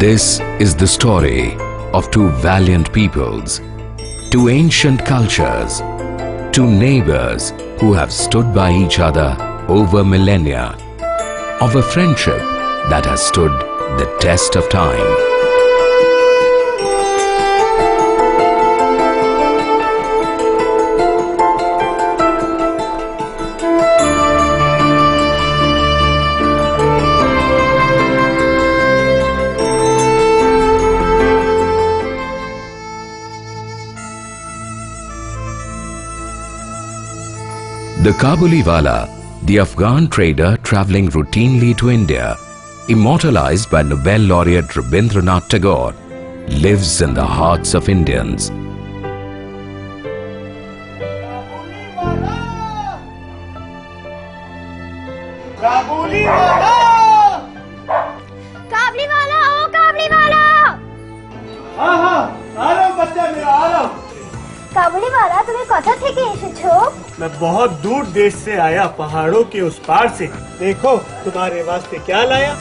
This is the story of two valiant peoples, two ancient cultures, two neighbors who have stood by each other over millennia, of a friendship that has stood the test of time. The Kabuliwala, the Afghan trader travelling routinely to India, immortalized by Nobel laureate Rabindranath Tagore, lives in the hearts of Indians. Kabuliwala! काबलीवाला ओ काबलीवाला हाँ हाँ आ रहा हूँ बच्चा मेरा आ रहा हूँ। काबलीवाला तुम्हें कथा থেকে এসেছো? मैं बहुत दूर देश से आया, पहाड़ों के उस पार से। देखो तुम्हारे वास्ते क्या लाया।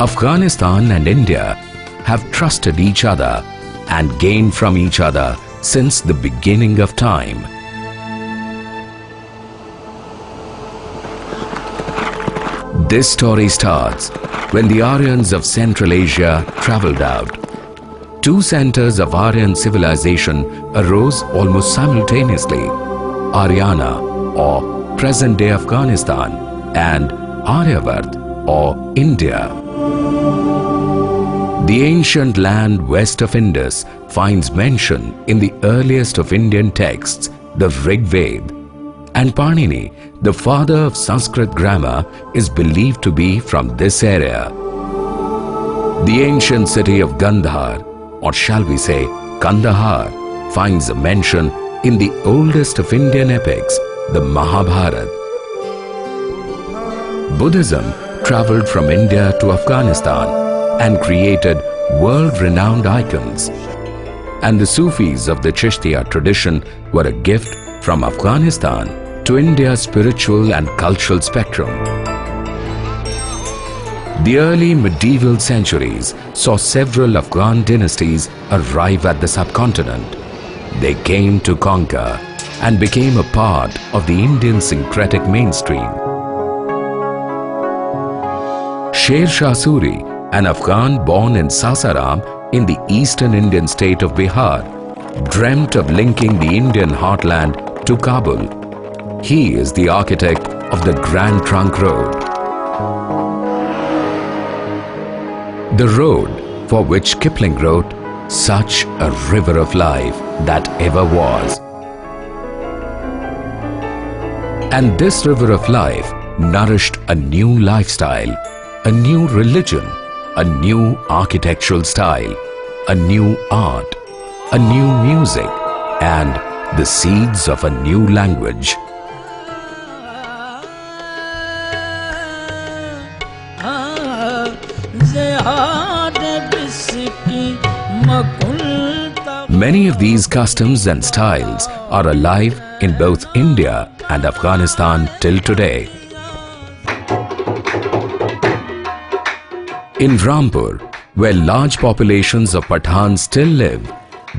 Afghanistan and India have trusted each other and gained from each other since the beginning of time. This story starts when the Aryans of Central Asia travelled out. Two centres of Aryan civilization arose almost simultaneously: Aryana, or present-day Afghanistan, and Aryavart, or India. The ancient land west of Indus finds mention in the earliest of Indian texts, the Rig Veda, and Panini, the father of Sanskrit grammar, is believed to be from this area. The ancient city of Gandhar, or shall we say Kandahar, finds a mention in the oldest of Indian epics, the Mahabharata. Buddhism travelled from India to Afghanistan and created world-renowned icons. And the Sufis of the Chishtiya tradition were a gift from Afghanistan to India's spiritual and cultural spectrum. The early medieval centuries saw several Afghan dynasties arrive at the subcontinent. They came to conquer and became a part of the Indian syncretic mainstream. Sher Shah Suri, an Afghan born in Sasaram in the eastern Indian state of Bihar, dreamt of linking the Indian heartland to Kabul. He is the architect of the Grand Trunk Road. The road for which Kipling wrote, "Such a river of life that ever was." And this river of life nourished a new lifestyle, a new religion, a new architectural style, a new art, a new music, and the seeds of a new language. Many of these customs and styles are alive in both India and Afghanistan till today. In Rampur, where large populations of Pathans still live,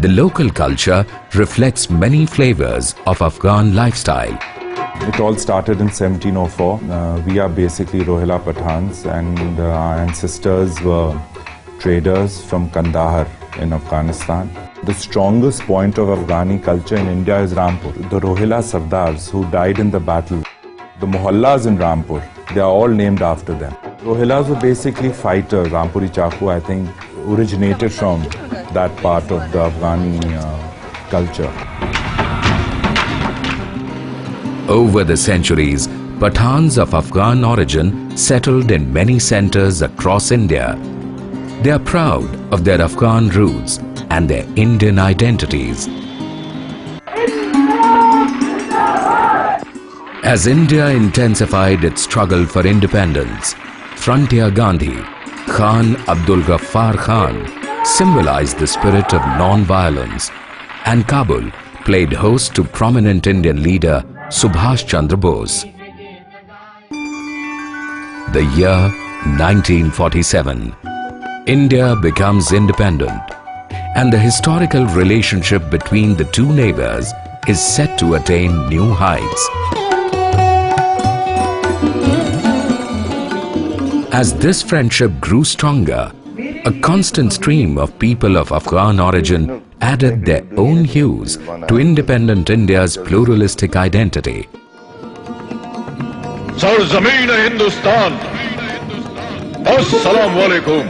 the local culture reflects many flavors of Afghan lifestyle. It all started in 1704. We are basically Rohilla Pathans, and our ancestors were traders from Kandahar in Afghanistan. The strongest point of Afghani culture in India is Rampur. The Rohilla Sardars who died in the battle, the Mohallas in Rampur, they are all named after them. Rohillas were basically fighters. Rampuri Chaku, I think, originated from that part of the Afghani culture. Over the centuries, Pathans of Afghan origin settled in many centers across India. They are proud of their Afghan roots and their Indian identities. As India intensified its struggle for independence, Frontier Gandhi, Khan Abdul Ghaffar Khan, symbolized the spirit of non-violence, and Kabul played host to prominent Indian leader Subhash Chandra Bose. The year 1947. India becomes independent, and the historical relationship between the two neighbors is set to attain new heights. As this friendship grew stronger, a constant stream of people of Afghan origin added their own hues to independent India's pluralistic identity. सरज़मीन Hindustan, अस्सलाम वालेकुम।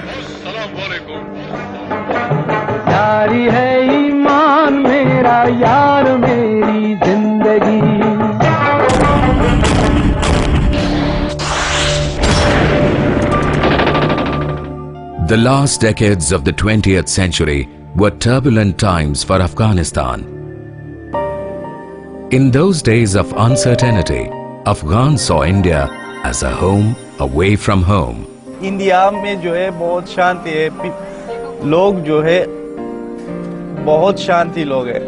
यारी है ईमान मेरा, यार मेरी जिंदगी। The last decades of the 20th century were turbulent times for Afghanistan. In those days of uncertainty, Afghans saw India as a home away from home. India में जो है बहुत शांति है, लोग जो है बहुत शांति लोग है,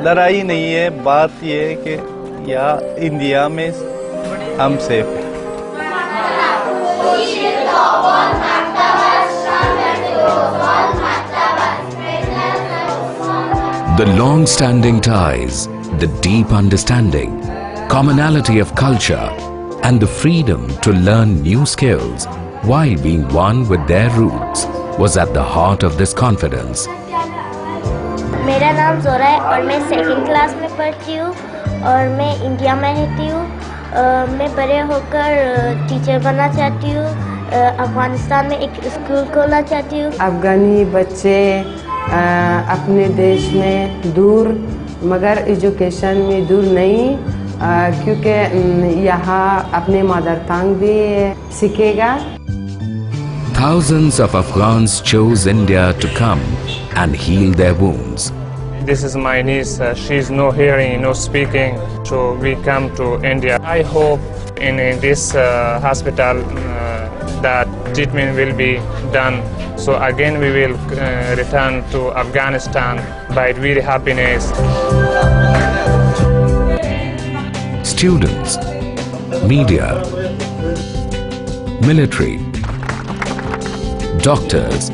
लड़ाई नहीं है। बात ये है कि यहाँ इंडिया में हम सेफ हैं। The long-standing ties, the deep understanding, commonality of culture, and the freedom to learn new skills while being one with their roots was at the heart of this confidence. मेरा नाम जोरा है और मैं second class में पढ़ती हूँ और मैं इंडिया में रहती हूँ। मैं बड़े होकर टीचर बनना चाहती हूँ। अफगानिस्तान में एक स्कूल खोलना चाहती हूँ। अफगानी बच्चे अपने देश में दूर मगर एजुकेशन में दूर नहीं, क्योंकि यहाँ अपने मदर टंग भी सीखेगा। Thousands of Afghans chose India to come and heal their wounds. This is my niece. She's no hearing, no speaking, so we come to India. I hope in this hospital that treatment will be done. So again we will return to Afghanistan by very happiness. Students, media, military, doctors,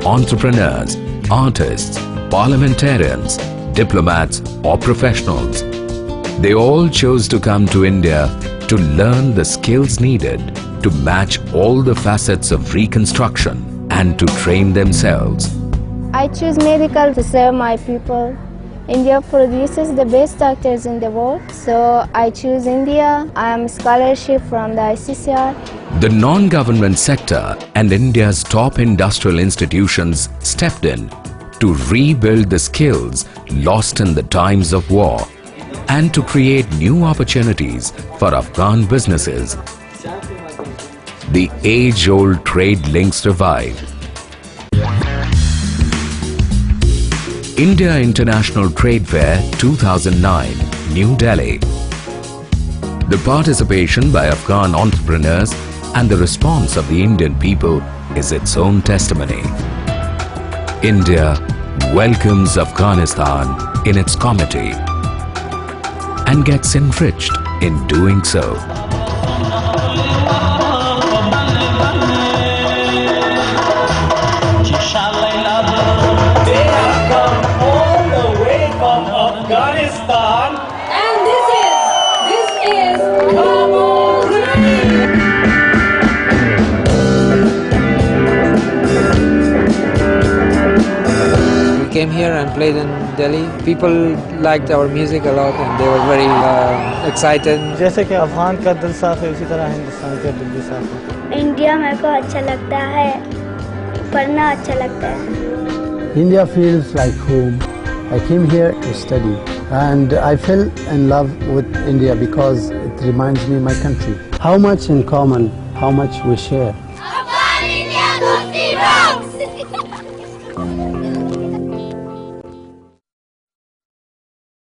entrepreneurs, artists, parliamentarians, diplomats or professionals. They all chose to come to India to learn the skills needed to match all the facets of reconstruction and to train themselves. I choose medical to serve my people. India produces the best doctors in the world, so I choose India. I am a scholarship from the ICCR. The non-government sector and India's top industrial institutions stepped in to rebuild the skills lost in the times of war and to create new opportunities for Afghan businesses. The age-old trade links revived. India International Trade Fair 2009, New Delhi. The participation by Afghan entrepreneurs and the response of the Indian people is its own testimony. India welcomes Afghanistan in its comity and gets enriched in doing so. They have come all the way from Afghanistan, and this is Kabul Dream. We came here and played in Delhi. People liked our music a lot and they were very excited. जैसे कि अफगान का दिल साफ है, उसी तरह हिंदुस्तान का दिल भी साफ है। इंडिया मेरे को अच्छा लगता है, पढ़ना अच्छा लगता है। India feels like home. I came here to study and I fell in love with India because it reminds me of my country. How much in common, how much we share. Afghan India, Dosti rocks!